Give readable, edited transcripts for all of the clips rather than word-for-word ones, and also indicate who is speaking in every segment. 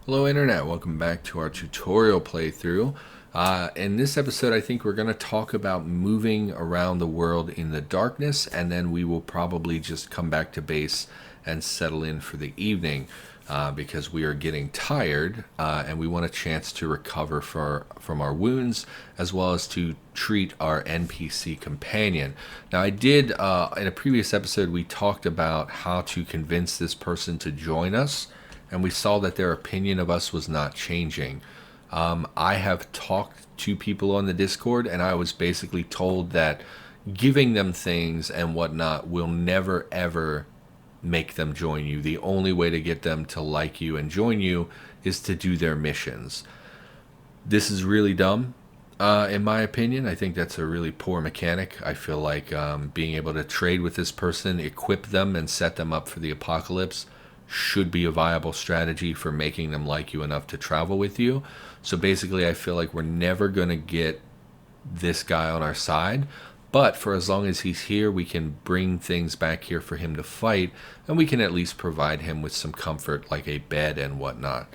Speaker 1: Hello Internet, welcome back to our tutorial playthrough. In this episode I think we're going to talk about moving around the world in the darkness, and then we will probably just come back to base and settle in for the evening because we are getting tired and we want a chance to recover from our wounds as well as to treat our NPC companion. Now I did, in a previous episode we talked about how to convince this person to join us, and we saw that their opinion of us was not changing. I have talked to people on the Discord, and I was basically told that giving them things and whatnot will never ever make them join you. The only way to get them to like you and join you is to do their missions. This is really dumb, in my opinion. I think that's a really poor mechanic. I feel like being able to trade with this person, equip them, and set them up for the apocalypse should be a viable strategy for making them like you enough to travel with you. So basically I feel like we're never going to get this guy on our side, but for as long as he's here we can bring things back here for him to fight, and we can at least provide him with some comfort like a bed and whatnot.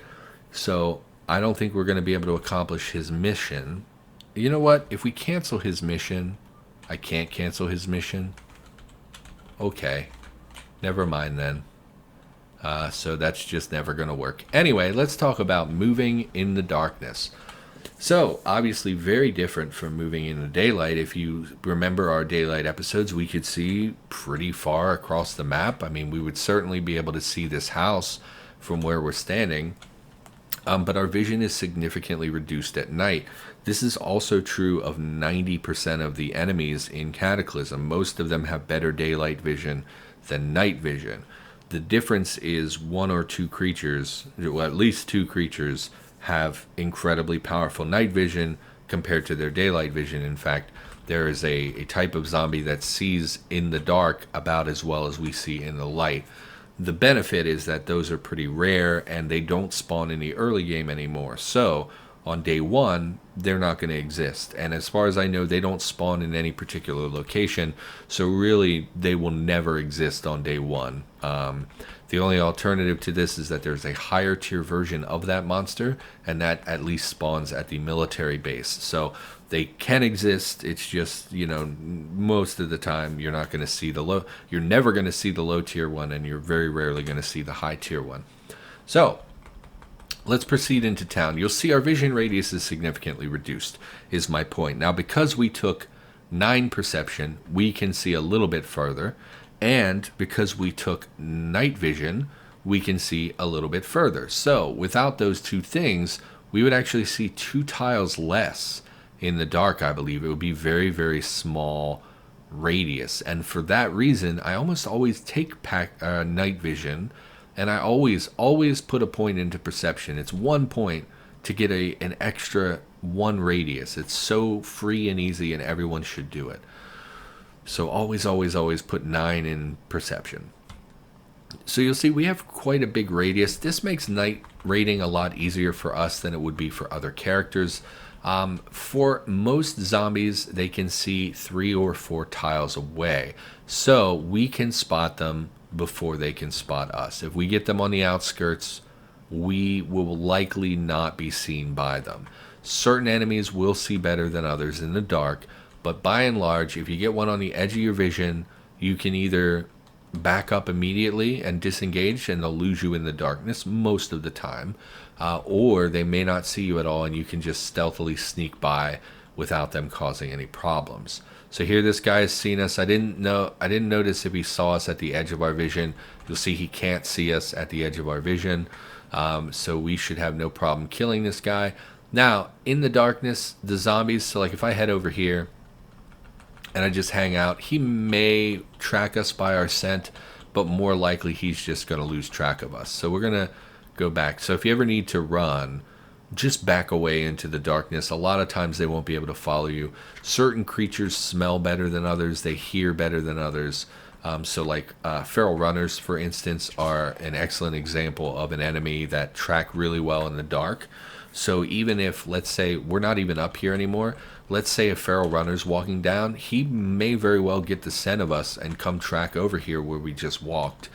Speaker 1: So I don't think we're going to be able to accomplish his mission. You know what, if we cancel his mission, I can't cancel his mission. Okay, never mind then. So that's just never going to work. Anyway, let's talk about moving in the darkness. So, obviously very different from moving in the daylight. If you remember our daylight episodes, we could see pretty far across the map. I mean, we would certainly be able to see this house from where we're standing. But our vision is significantly reduced at night. This is also true of 90% of the enemies in Cataclysm. Most of them have better daylight vision than night vision. The difference is one or two creatures, well, at least two creatures, have incredibly powerful night vision compared to their daylight vision. In fact, there is a type of zombie that sees in the dark about as well as we see in the light. The benefit is that those are pretty rare and they don't spawn in the early game anymore. So on day one, they're not going to exist. And as far as I know, they don't spawn in any particular location. So really, they will never exist on day one. The only alternative to this is that there's a higher tier version of that monster, and that at least spawns at the military base. So they can exist. It's just, most of the time you're not going to see you're never going to see the low tier one, and you're very rarely going to see the high tier one. So let's proceed into town. You'll see our vision radius is significantly reduced, is my point. Now, because we took 9 perception, we can see a little bit further. And because we took night vision, we can see a little bit further. So without those two things, we would actually see 2 tiles less in the dark, I believe. It would be very, very small radius. And for that reason, I almost always take night vision, and I always put a point into perception. It's 1 point to get an extra 1 radius. It's so free and easy, and everyone should do it. So always put 9 in perception. So you'll see we have quite a big radius. This makes night raiding a lot easier for us than it would be for other characters. For most zombies, they can see 3 or 4 tiles away. So we can spot them before they can spot us. If we get them on the outskirts, we will likely not be seen by them. Certain enemies will see better than others in the dark, but by and large, if you get one on the edge of your vision, you can either back up immediately and disengage, and they'll lose you in the darkness most of the time, or they may not see you at all, and you can just stealthily sneak by without them causing any problems. So here this guy has seen us. I didn't notice if he saw us at the edge of our vision. You'll see he can't see us at the edge of our vision, so we should have no problem killing this guy. Now, in the darkness, the zombies, so like if I head over here and I just hang out, he may track us by our scent, but more likely he's just going to lose track of us. So we're going to go back. So if you ever need to run, just back away into the darkness. A lot of times they won't be able to follow you. Certain creatures smell better than others. They hear better than others. So like feral runners, for instance, are an excellent example of an enemy that track really well in the dark. So even if, let's say, we're not even up here anymore, let's say a feral runner's walking down, he may very well get the scent of us and come track over here where we just walked.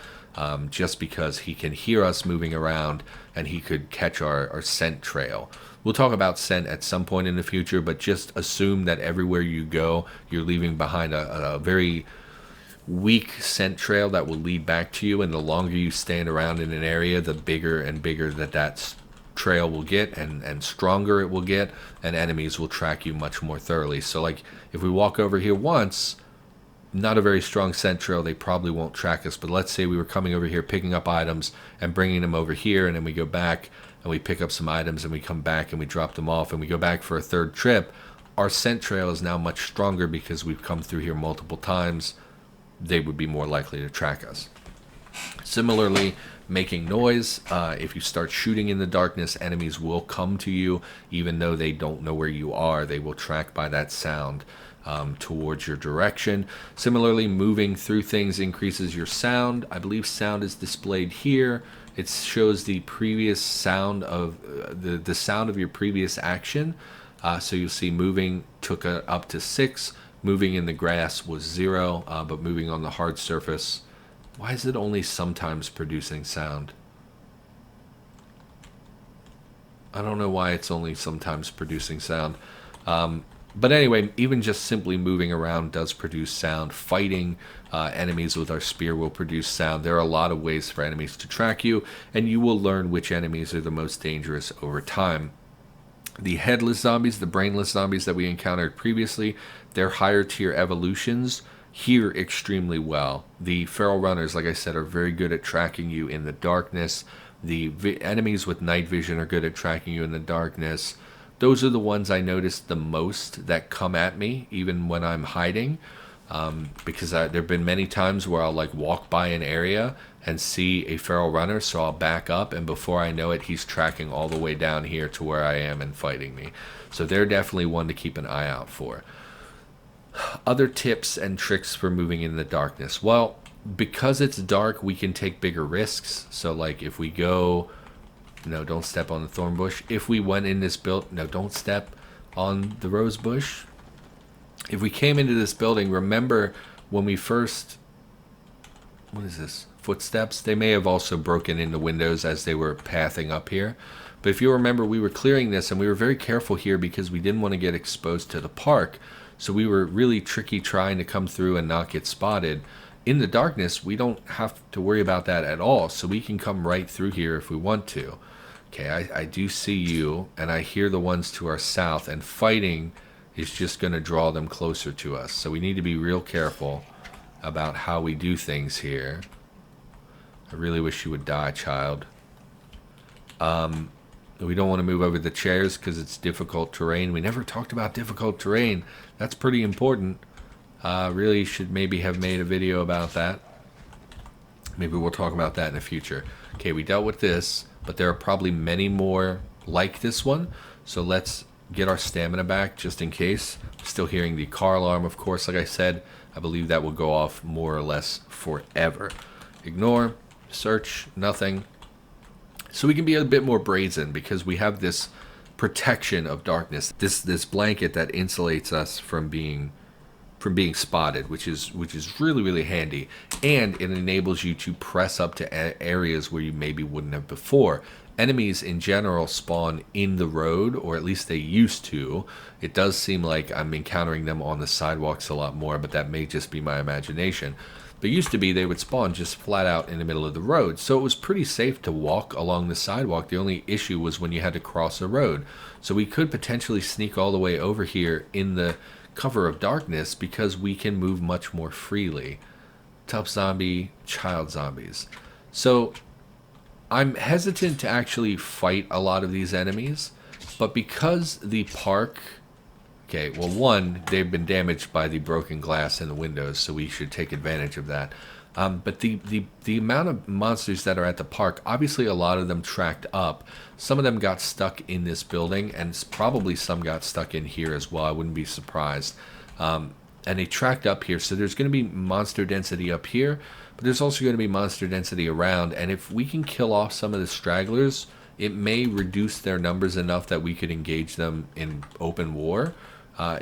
Speaker 1: just because he can hear us moving around and he could catch our scent trail. We'll talk about scent at some point in the future, but just assume that everywhere you go, you're leaving behind a very weak scent trail that will lead back to you, and the longer you stand around in an area, the bigger and bigger that trail will get, and stronger it will get, and enemies will track you much more thoroughly. So like if we walk over here once, not a very strong scent trail, they probably won't track us. But let's say we were coming over here picking up items and bringing them over here, and then we go back and we pick up some items and we come back and we drop them off and we go back for a third trip. Our scent trail is now much stronger because we've come through here multiple times. They would be more likely to track us. Similarly, making noise. If you start shooting in the darkness, enemies will come to you even though they don't know where you are. They will track by that sound towards your direction. Similarly, moving through things increases your sound. I believe sound is displayed here. It shows the previous sound of the sound of your previous action. So you'll see moving took up to 6. Moving in the grass was 0, but moving on the hard surface, why is it only sometimes producing sound? I don't know why it's only sometimes producing sound. But anyway, even just simply moving around does produce sound. Fighting enemies with our spear will produce sound. There are a lot of ways for enemies to track you, and you will learn which enemies are the most dangerous over time. The headless zombies, the brainless zombies that we encountered previously, their higher tier evolutions hear extremely well. The feral runners, like I said, are very good at tracking you in the darkness. The enemies with night vision are good at tracking you in the darkness. Those are the ones I noticed the most that come at me, even when I'm hiding. Because there have been many times where I'll like walk by an area and see a feral runner, so I'll back up, and before I know it, he's tracking all the way down here to where I am and fighting me. So they're definitely one to keep an eye out for. Other tips and tricks for moving in the darkness. Well, because it's dark, we can take bigger risks. So like if we go, no, don't step on the thorn bush. If we went in this no, don't step on the rose bush. If we came into this building, remember when we first, what is this? Footsteps? They may have also broken into windows as they were pathing up here. But if you remember, we were clearing this and we were very careful here because we didn't want to get exposed to the park. So we were really tricky trying to come through and not get spotted. In the darkness, we don't have to worry about that at all. So we can come right through here if we want to. Okay, I do see you, and I hear the ones to our south, and fighting is just going to draw them closer to us. So we need to be real careful about how we do things here. I really wish you would die, child. We don't want to move over the chairs because it's difficult terrain. We never talked about difficult terrain. That's pretty important. Really should maybe have made a video about that. Maybe we'll talk about that in the future. Okay, we dealt with this, but there are probably many more like this one. So let's get our stamina back just in case. Still hearing the car alarm, of course. Like I said, I believe that will go off more or less forever. Ignore, search, nothing. So we can be a bit more brazen because we have this protection of darkness, this blanket that insulates us from being spotted, which is really handy, and it enables you to press up to areas where you maybe wouldn't have before. Enemies in general spawn in the road, or at least they used to. It does seem like I'm encountering them on the sidewalks a lot more, but that may just be my imagination. But used to be they would spawn just flat out in the middle of the road, so it was pretty safe to walk along the sidewalk. The only issue was when you had to cross a road. So we could potentially sneak all the way over here in the cover of darkness because we can move much more freely. Tough zombie, child zombies. So I'm hesitant to actually fight a lot of these enemies, but because the park... Okay, well, one, they've been damaged by the broken glass in the windows, so we should take advantage of that. But the amount of monsters that are at the park, obviously a lot of them tracked up. Some of them got stuck in this building, and probably some got stuck in here as well. I wouldn't be surprised. And they tracked up here, so there's going to be monster density up here, but there's also going to be monster density around. And if we can kill off some of the stragglers, it may reduce their numbers enough that we could engage them in open war.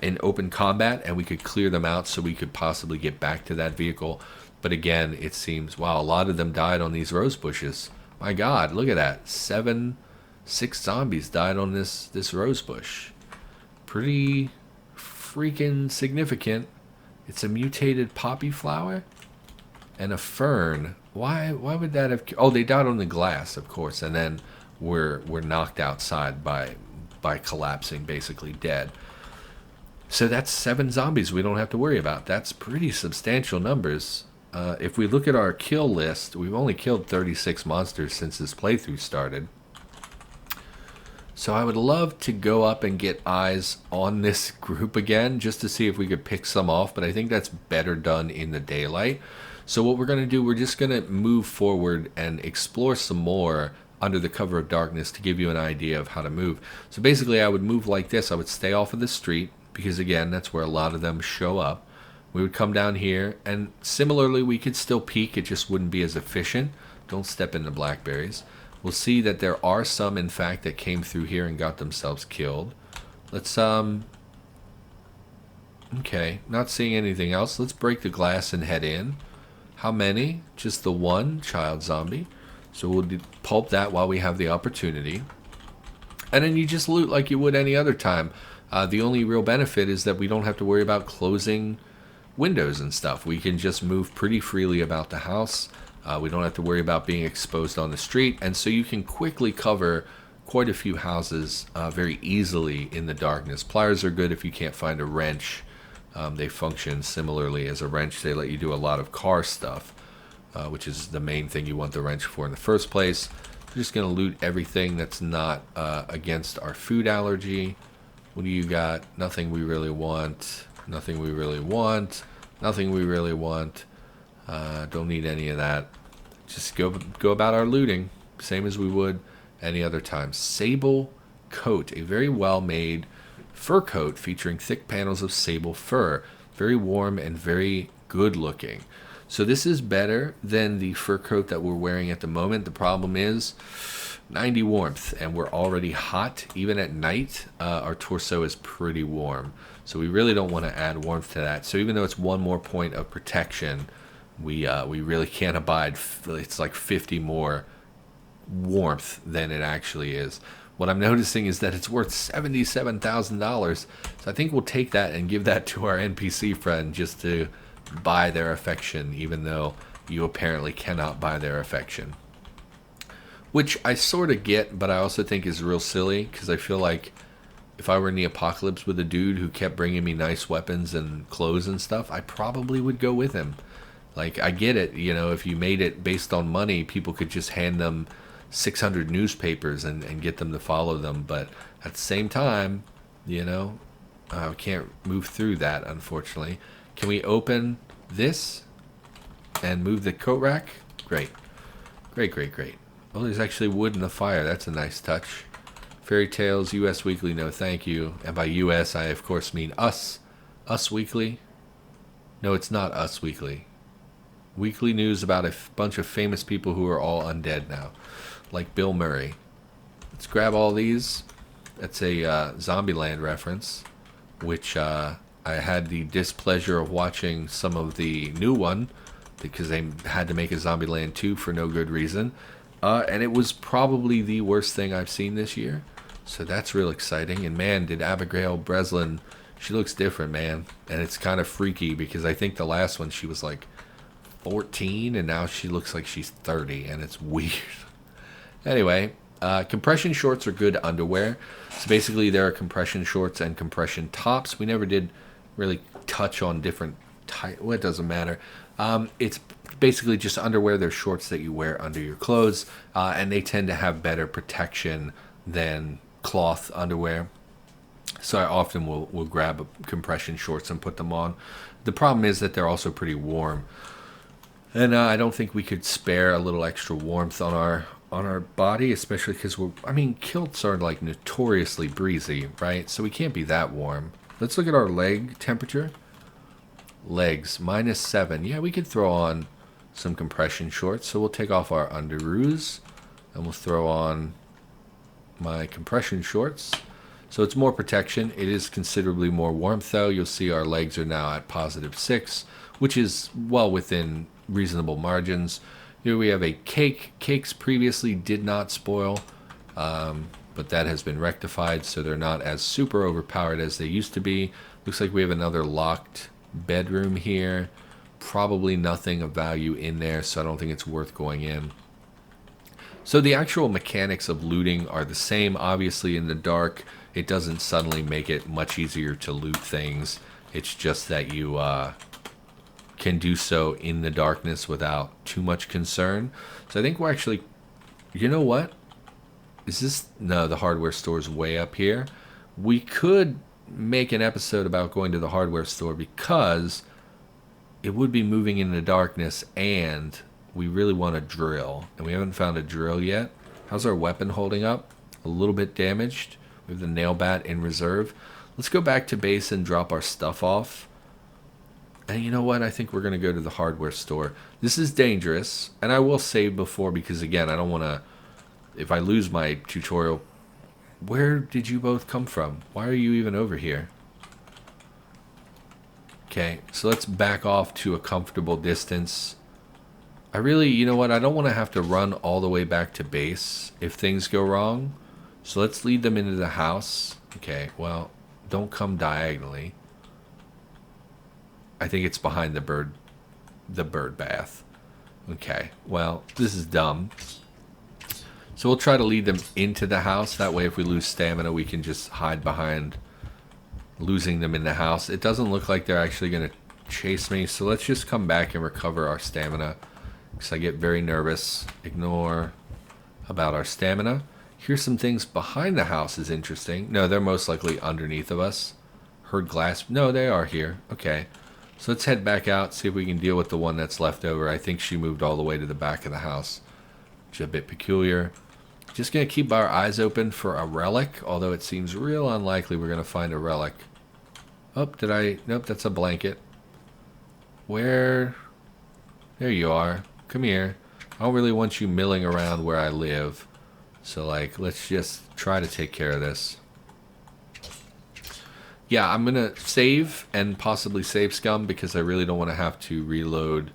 Speaker 1: In open combat, and we could clear them out so we could possibly get back to that vehicle But again, it seems, wow, a lot of them died on these rose bushes. My God, look at that. 6 zombies died on this rose bush. Pretty freaking significant. It's a mutated poppy flower and a fern. Why would that have... Oh, they died on the glass, of course, and then were knocked outside by collapsing, basically dead. So that's 7 zombies we don't have to worry about. That's pretty substantial numbers. If we look at our kill list, we've only killed 36 monsters since this playthrough started. So I would love to go up and get eyes on this group again, just to see if we could pick some off, but I think that's better done in the daylight. So what we're going to do, we're just going to move forward and explore some more under the cover of darkness to give you an idea of how to move. So basically I would move like this. I would stay off of the street, because again, that's where a lot of them show up. We would come down here, and similarly we could still peek, it just wouldn't be as efficient. Don't step in the blackberries. We'll see that there are some, in fact, that came through here and got themselves killed. Let's, okay, not seeing anything else. Let's break the glass and head in. How many? Just the 1 child zombie. So we'll pulp that while we have the opportunity. And then you just loot like you would any other time. The only real benefit is that we don't have to worry about closing windows and stuff. We can just move pretty freely about the house. We don't have to worry about being exposed on the street, and so you can quickly cover quite a few houses very easily in the darkness. Pliers are good if you can't find a wrench. They function similarly as a wrench. They let you do a lot of car stuff, which is the main thing you want the wrench for in the first place. We're just going to loot everything that's not against our food allergy. What do you got? Nothing we really want. Nothing we really want. Nothing we really want. Don't need any of that. Just go about our looting, same as we would any other time. Sable coat, a very well-made fur coat featuring thick panels of sable fur. Very warm and very good-looking. So this is better than the fur coat that we're wearing at the moment. The problem is 90 warmth, and we're already hot. Even at night, our torso is pretty warm. So we really don't want to add warmth to that. So even though it's 1 more point of protection, we really can't abide. It's like 50 more warmth than it actually is. What I'm noticing is that it's worth $77,000. So I think we'll take that and give that to our NPC friend just to buy their affection, even though you apparently cannot buy their affection. Which I sort of get, but I also think is real silly, because I feel like if I were in the apocalypse with a dude who kept bringing me nice weapons and clothes and stuff, I probably would go with him. Like, I get it, you know, if you made it based on money, people could just hand them 600 newspapers and get them to follow them. But at the same time, you know, I can't move through that, unfortunately. Can we open this and move the coat rack? Great. Great, great, great. Oh, there's actually wood in the fire. That's a nice touch. Fairy Tales, US Weekly, no thank you. And by US, I of course mean us. Us Weekly. No, it's not Us Weekly. Weekly news about a bunch of famous people who are all undead now. Like Bill Murray. Let's grab all these. That's a Zombieland reference, which I had the displeasure of watching some of the new one, because they had to make a Zombieland 2 for no good reason. And it was probably the worst thing I've seen this year. So that's real exciting. And man, did Abigail Breslin, she looks different, man. And it's kind of freaky, because I think the last one she was like 14, and now she looks like she's 30, and it's weird. Anyway, compression shorts are good underwear. So basically there are compression shorts and compression tops. We never did really touch on different types. Well, it doesn't matter. It's basically just underwear. They're shorts that you wear under your clothes, and they tend to have better protection than cloth underwear. So I often will grab compression shorts and put them on. The problem is that they're also pretty warm, and I don't think we could spare a little extra warmth on our body, especially because kilts are like notoriously breezy, right? So we can't be that warm. Let's look at our leg temperature. Legs -7. Yeah, we could throw on some compression shorts. So we'll take off our underoos and we'll throw on my compression shorts. So it's more protection. It is considerably more warmth though. You'll see our legs are now at +6, which is well within reasonable margins. Here we have a cake. Cakes previously did not spoil, but that has been rectified, so they're not as super overpowered as they used to be. Looks like we have another locked bedroom here. Probably nothing of value in there, so I don't think it's worth going in. So the actual mechanics of looting are the same. Obviously, in the dark, it doesn't suddenly make it much easier to loot things. It's just that you can do so in the darkness without too much concern. So I think we're actually... You know what? Is this... No, the hardware store is way up here. We could make an episode about going to the hardware store because it would be moving in the darkness, and we really want a drill. And we haven't found a drill yet. How's our weapon holding up? A little bit damaged. We have the nail bat in reserve. Let's go back to base and drop our stuff off. And you know what? I think we're going to go to the hardware store. This is dangerous, and I will save before because, again, I don't want to... If I lose my tutorial... Where did you both come from? Why are you even over here? Okay, so let's back off to a comfortable distance. I really, you know what? I don't want to have to run all the way back to base if things go wrong. So let's lead them into the house. Okay, well, don't come diagonally. I think it's behind the bird bath. Okay, well, this is dumb. So we'll try to lead them into the house. That way, if we lose stamina, we can just hide behind losing them in the house. It doesn't look like they're actually going to chase me. So let's just come back and recover our stamina. Because I get very nervous. Ignore about our stamina. Here's some things behind the house is interesting. No, they're most likely underneath of us. Heard glass. No, they are here. Okay. So let's head back out, see if we can deal with the one that's left over. I think she moved all the way to the back of the house, which is a bit peculiar. Just going to keep our eyes open for a relic, although it seems real unlikely we're going to find a relic. Oh, did I? Nope, that's a blanket. Where? There you are. Come here. I don't really want you milling around where I live. So, like, let's just try to take care of this. Yeah, I'm going to save and possibly save scum because I really don't want to have to reload,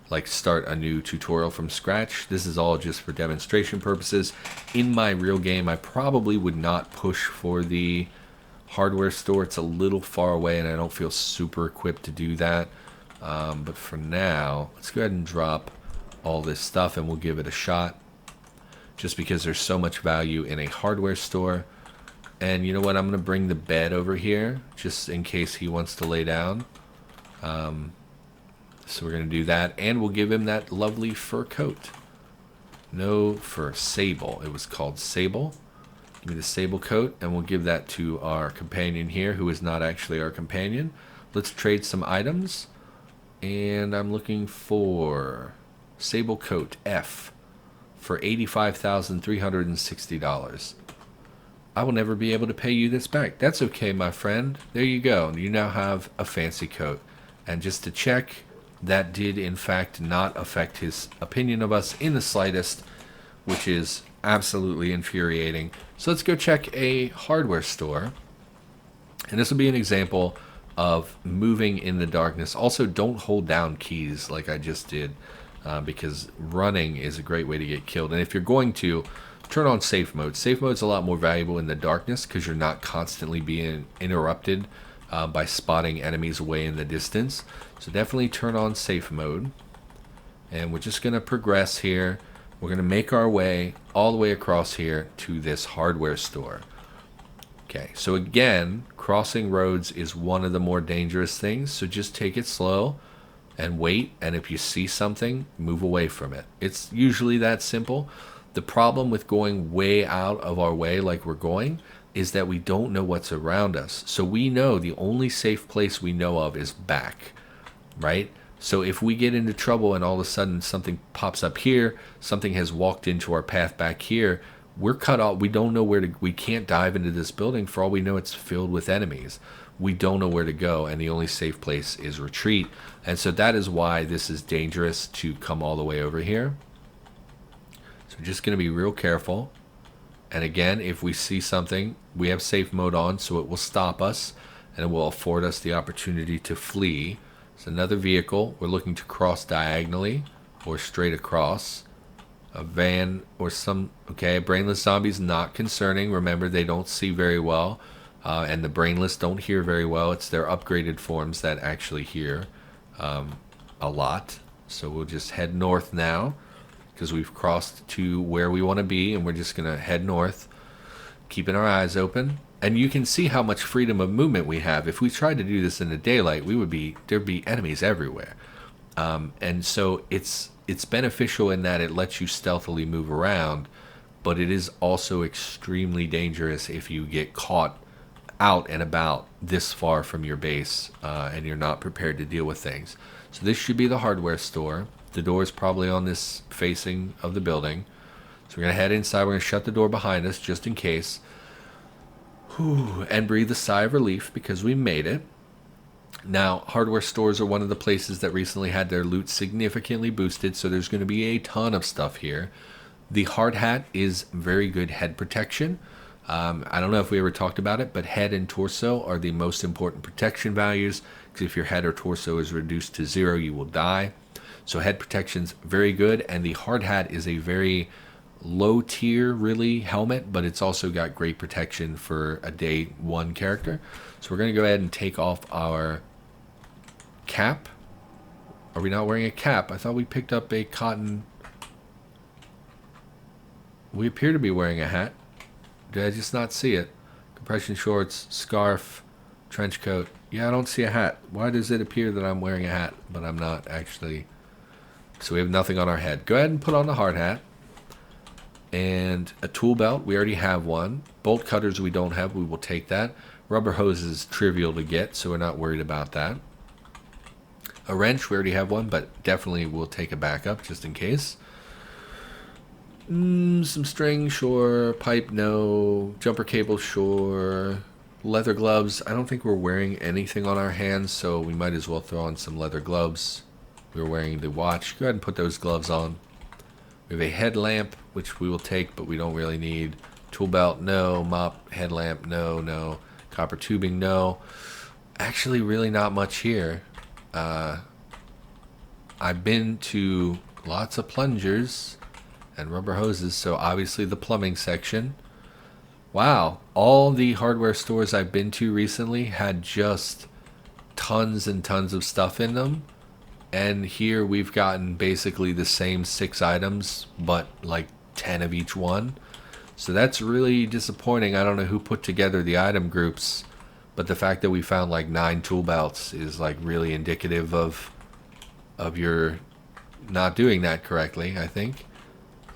Speaker 1: like start a new tutorial from scratch. This is all just for demonstration purposes. In my real game, I probably would not push for the hardware store. It's a little far away and I don't feel super equipped to do that. But for now, let's go ahead and drop all this stuff and we'll give it a shot. Just because there's so much value in a hardware store. And you know what? I'm going to bring the bed over here just in case he wants to lay down. So we're going to do that. And we'll give him that lovely fur coat. No fur. Sable. It was called Sable. Give me the sable coat. And we'll give that to our companion here, who is not actually our companion. Let's trade some items. And I'm looking for sable coat F for $85,360. I will never be able to pay you this back. That's okay, my friend. There you go. You now have a fancy coat. And just to check, that did in fact not affect his opinion of us in the slightest, which is absolutely infuriating. So let's go check a hardware store. And this will be an example of moving in the darkness. Also, don't hold down keys like I just did, because running is a great way to get killed. And if you're going to, turn on safe mode. Safe mode is a lot more valuable in the darkness because you're not constantly being interrupted by spotting enemies way in the distance. So definitely turn on safe mode. And we're just going to progress here. We're going to make our way all the way across here to this hardware store. Okay, so again, crossing roads is one of the more dangerous things. So just take it slow and wait. And if you see something, move away from it. It's usually that simple. The problem with going way out of our way like we're going is that we don't know what's around us. So we know the only safe place we know of is back, right? So if we get into trouble and all of a sudden something pops up here, something has walked into our path back here, we're cut off. We don't know where to, we can't dive into this building. For all we know, it's filled with enemies. We don't know where to go, and the only safe place is retreat. And so that is why this is dangerous to come all the way over here. So we're just going to be real careful. And again, if we see something, we have safe mode on, so it will stop us and it will afford us the opportunity to flee. It's another vehicle. We're looking to cross diagonally or straight across. A van or some... Okay, brainless zombies, not concerning. Remember, they don't see very well. And the brainless don't hear very well. It's their upgraded forms that actually hear a lot. So we'll just head north now, because we've crossed to where we want to be, and we're just going to head north, keeping our eyes open. And you can see how much freedom of movement we have. If we tried to do this in the daylight, there'd be enemies everywhere. And so it's beneficial in that it lets you stealthily move around, but it is also extremely dangerous if you get caught out and about this far from your base and you're not prepared to deal with things. So this should be the hardware store. The door is probably on this facing of the building. So we're going to head inside. We're going to shut the door behind us just in case. Whew, and breathe a sigh of relief because we made it. Now, hardware stores are one of the places that recently had their loot significantly boosted, so there's going to be a ton of stuff here. The hard hat is very good head protection. I don't know if we ever talked about it, but head and torso are the most important protection values, because if your head or torso is reduced to 0, you will die. So head protection's very good, and the hard hat is a very low tier, really, helmet, but it's also got great protection for a day 1 character. So we're going to go ahead and take off our cap. Are we not wearing a cap? I thought we picked up a cotton... We appear to be wearing a hat. Did I just not see it? Compression shorts, scarf, trench coat. Yeah, I don't see a hat. Why does it appear that I'm wearing a hat, but I'm not actually... So we have nothing on our head. Go ahead and put on the hard hat. And a tool belt. We already have one. Bolt cutters we don't have. We will take that. Rubber hose is trivial to get, so we're not worried about that. A wrench, we already have one, but definitely we'll take a backup just in case. Some string, sure. Pipe, no. Jumper cable, sure. Leather gloves. I don't think we're wearing anything on our hands, so we might as well throw on some leather gloves. We're wearing the watch. Go ahead and put those gloves on. We have a headlamp, which we will take, but we don't really need. Tool belt, no. Mop, headlamp, no. Copper tubing, no. Actually, really not much here. I've been to lots of plungers and rubber hoses, so obviously the plumbing section. Wow, all the hardware stores I've been to recently had just tons and tons of stuff in them. And here we've gotten basically the same 6 items, but like 10 of each one. So that's really disappointing. I don't know who put together the item groups, but the fact that we found like 9 tool belts is like really indicative of your not doing that correctly, I think.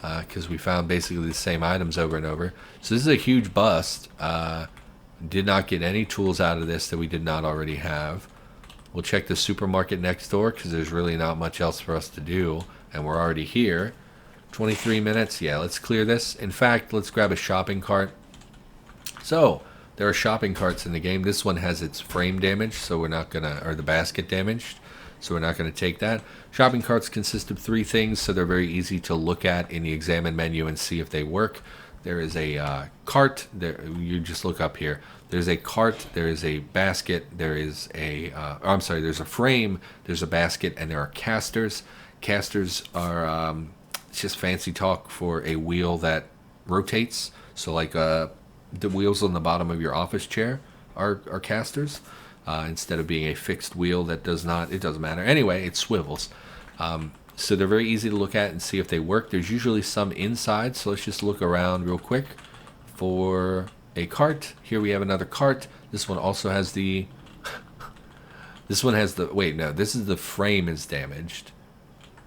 Speaker 1: Because we found basically the same items over and over. So this is a huge bust. Did not get any tools out of this that we did not already have. We'll check the supermarket next door because there's really not much else for us to do. And we're already here. 23 minutes. Yeah, let's clear this. In fact, let's grab a shopping cart. So, there are shopping carts in the game. This one has its frame damaged, so we're not going to... Or the basket damaged, so we're not going to take that. Shopping carts consist of 3 things, so they're very easy to look at in the examine menu and see if they work. There is a cart. There, you just look up here. There's a cart, there is a basket, there is a... there's a frame, there's a basket, and there are casters. Casters are... it's just fancy talk for a wheel that rotates. So like the wheels on the bottom of your office chair are casters. Instead of being a fixed wheel that does not... It doesn't matter. Anyway, it swivels. So they're very easy to look at and see if they work. There's usually some inside, so let's just look around real quick for a cart. Here we have another cart. This one also has the... this one has the... Wait, no. This is the frame is damaged,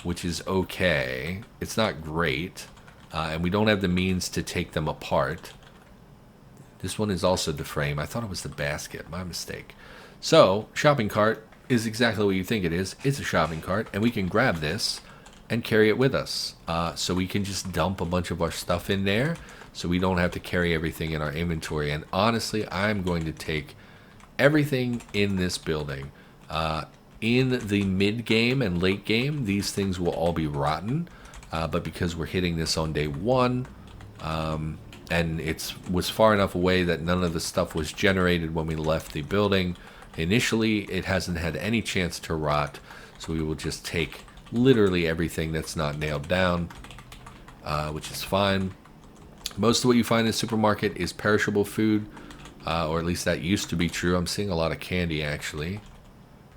Speaker 1: which is okay. It's not great. And we don't have the means to take them apart. This one is also the frame. I thought it was the basket. My mistake. So, shopping cart is exactly what you think it is. It's a shopping cart, and we can grab this and carry it with us. So we can just dump a bunch of our stuff in there, so we don't have to carry everything in our inventory. And honestly, I'm going to take everything in this building. In the mid-game and late game, these things will all be rotten. But because we're hitting this on day 1, and it was far enough away that none of the stuff was generated when we left the building, Initially, it hasn't had any chance to rot, so we will just take literally everything that's not nailed down, which is fine. Most of what you find in the supermarket is perishable food, or at least that used to be true. I'm seeing a lot of candy, actually.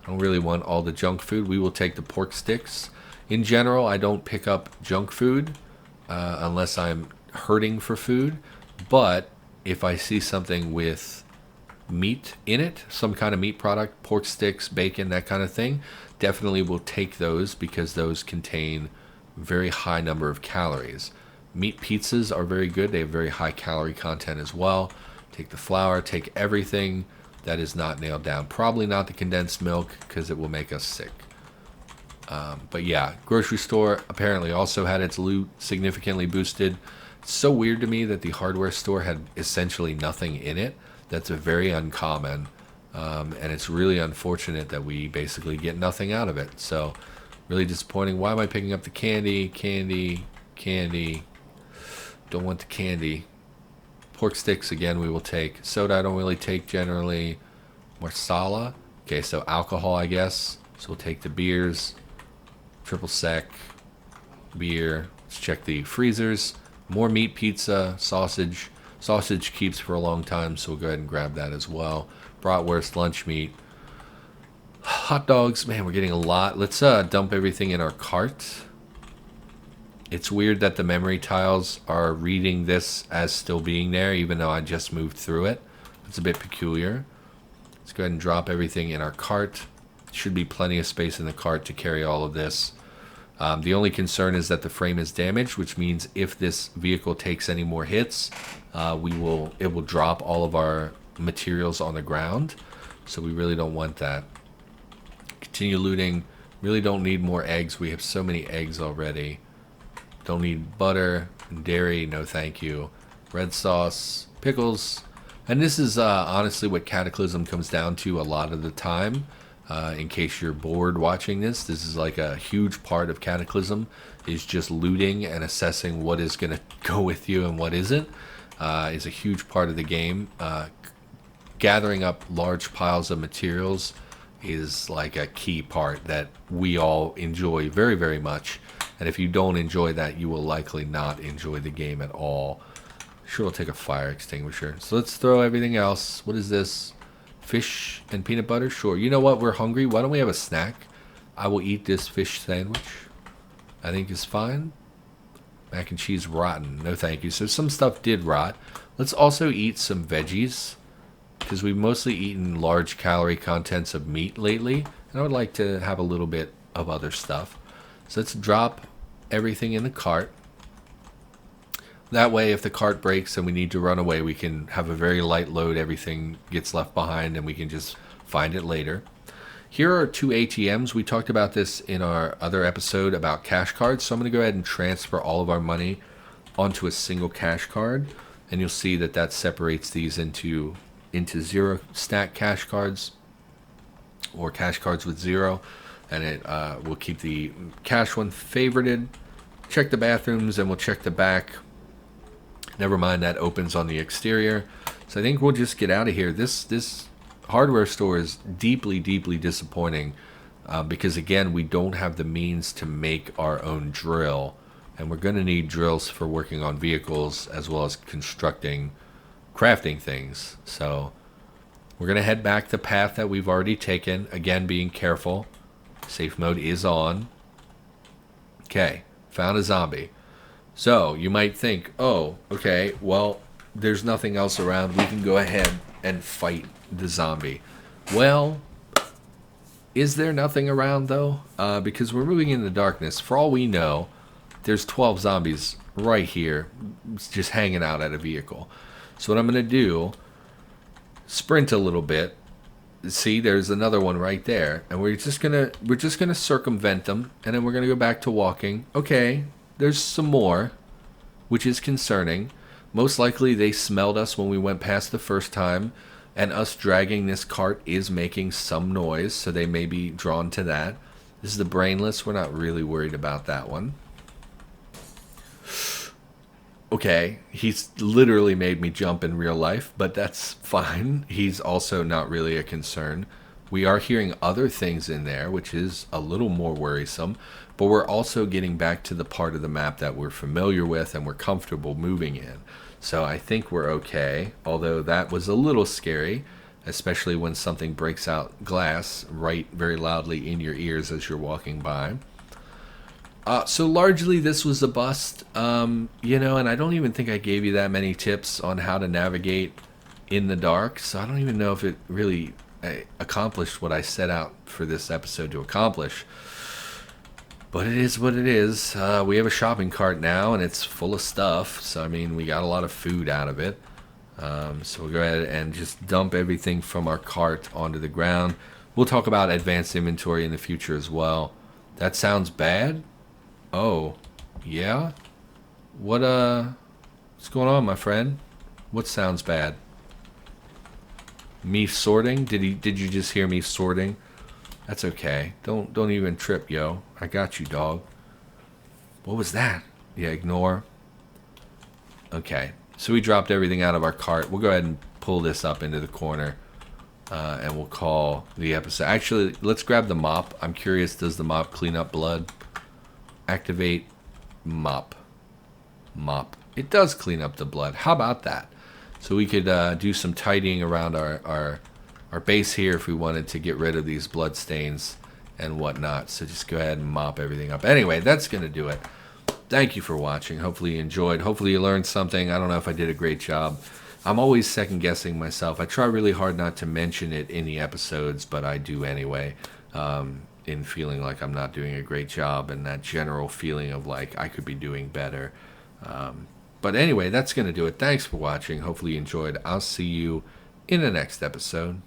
Speaker 1: I don't really want all the junk food. We will take the pork sticks. In general, I don't pick up junk food unless I'm hurting for food. But if I see something with meat in it, some kind of meat product, pork sticks, bacon, that kind of thing, definitely will take those because those contain very high number of calories. Meat pizzas are very good. They have very high calorie content as well. Take the flour, take everything that is not nailed down. Probably not the condensed milk because it will make us sick. But yeah, grocery store apparently also had its loot significantly boosted. It's so weird to me that the hardware store had essentially nothing in it. That's a very uncommon. And it's really unfortunate that we basically get nothing out of it. So really disappointing. Why am I picking up the candy? Candy. Don't want the candy. Pork sticks again we will take. Soda I don't really take generally. Marsala. Okay, so alcohol I guess. So we'll take the beers. Triple sec. Beer. Let's check the freezers. More meat pizza. Sausage. Sausage keeps for a long time, so we'll go ahead and grab that as well. Bratwurst, lunch meat. Hot dogs. Man, we're getting a lot. Let's dump everything in our cart. It's weird that the memory tiles are reading this as still being there, even though I just moved through it. It's a bit peculiar. Let's go ahead and drop everything in our cart. Should be plenty of space in the cart to carry all of this. The only concern is that the frame is damaged, which means if this vehicle takes any more hits, it will drop all of our materials on the ground. So we really don't want that. Continue looting. Really don't need more eggs. We have so many eggs already. Don't need butter, dairy, no thank you. Red sauce, pickles. And this is honestly what Cataclysm comes down to a lot of the time. In case you're bored watching this is like a huge part of Cataclysm, is just looting and assessing what is going to go with you and what isn't. Is a huge part of the game. Gathering up large piles of materials is like a key part that we all enjoy very, very much. And if you don't enjoy that, you will likely not enjoy the game at all. Sure, we'll take a fire extinguisher. So let's throw everything else. What is this? Fish and peanut butter? Sure. You know what? We're hungry. Why don't we have a snack? I will eat this fish sandwich. I think is fine. Mac and cheese rotten. No thank you. So some stuff did rot. Let's also eat some veggies, because we've mostly eaten large calorie contents of meat lately. And I would like to have a little bit of other stuff. So let's drop everything in the cart. That way, if the cart breaks and we need to run away, we can have a very light load. Everything gets left behind and we can just find it later. Here are 2 ATMs. We talked about this in our other episode about cash cards. So I'm going to go ahead and transfer all of our money onto a single cash card. And you'll see that that separates these into 0 stack cash cards or cash cards with 0. And it will keep the cash one favorited. Check the bathrooms and we'll check the back. Never mind, that opens on the exterior. So I think we'll just get out of here. This hardware store is deeply, deeply disappointing because, again, we don't have the means to make our own drill. And we're going to need drills for working on vehicles as well as crafting things. So we're going to head back the path that we've already taken. Again, being careful. Safe mode is on. Okay, found a zombie. So you might think, oh, okay, well, there's nothing else around. We can go ahead and fight the zombie. Well, is there nothing around, though? Because we're moving in the darkness. For all we know, there's 12 zombies right here just hanging out at a vehicle. So what I'm going to do, sprint a little bit. See, there's another one right there. And we're just gonna circumvent them, and then we're going to go back to walking. Okay. There's some more, which is concerning. Most likely they smelled us when we went past the first time, and us dragging this cart is making some noise, so they may be drawn to that. This is the brainless. We're not really worried about that one. Okay, he's literally made me jump in real life, but that's fine. He's also not really a concern. We are hearing other things in there, which is a little more worrisome, but we're also getting back to the part of the map that we're familiar with and we're comfortable moving in. So I think we're okay, although that was a little scary, especially when something breaks out glass right very loudly in your ears as you're walking by. So largely this was a bust, and I don't even think I gave you that many tips on how to navigate in the dark, so I don't even know if it really accomplished what I set out for this episode to accomplish. But it is what it is. We have a shopping cart now, and it's full of stuff, so we got a lot of food out of it. So we'll go ahead and just dump everything from our cart onto the ground. We'll talk about advanced inventory in the future as well. That sounds bad? Oh, yeah? What's going on, my friend? What sounds bad? Me sorting? Did you just hear me sorting? That's okay. Don't even trip, yo. I got you, dog. What was that? Yeah, ignore. Okay. So we dropped everything out of our cart. We'll go ahead and pull this up into the corner. And we'll call the episode. Actually, let's grab the mop. I'm curious, does the mop clean up blood? Activate mop. Mop. It does clean up the blood. How about that? So we could do some tidying around our base here if we wanted to get rid of these blood stains and whatnot. So just go ahead and mop everything up. Anyway, that's going to do it. Thank you for watching. Hopefully you enjoyed. Hopefully you learned something. I don't know if I did a great job. I'm always second guessing myself. I try really hard not to mention it in the episodes, but I do anyway. In feeling like I'm not doing a great job and that general feeling of like I could be doing better. But anyway, that's going to do it. Thanks for watching. Hopefully you enjoyed. I'll see you in the next episode.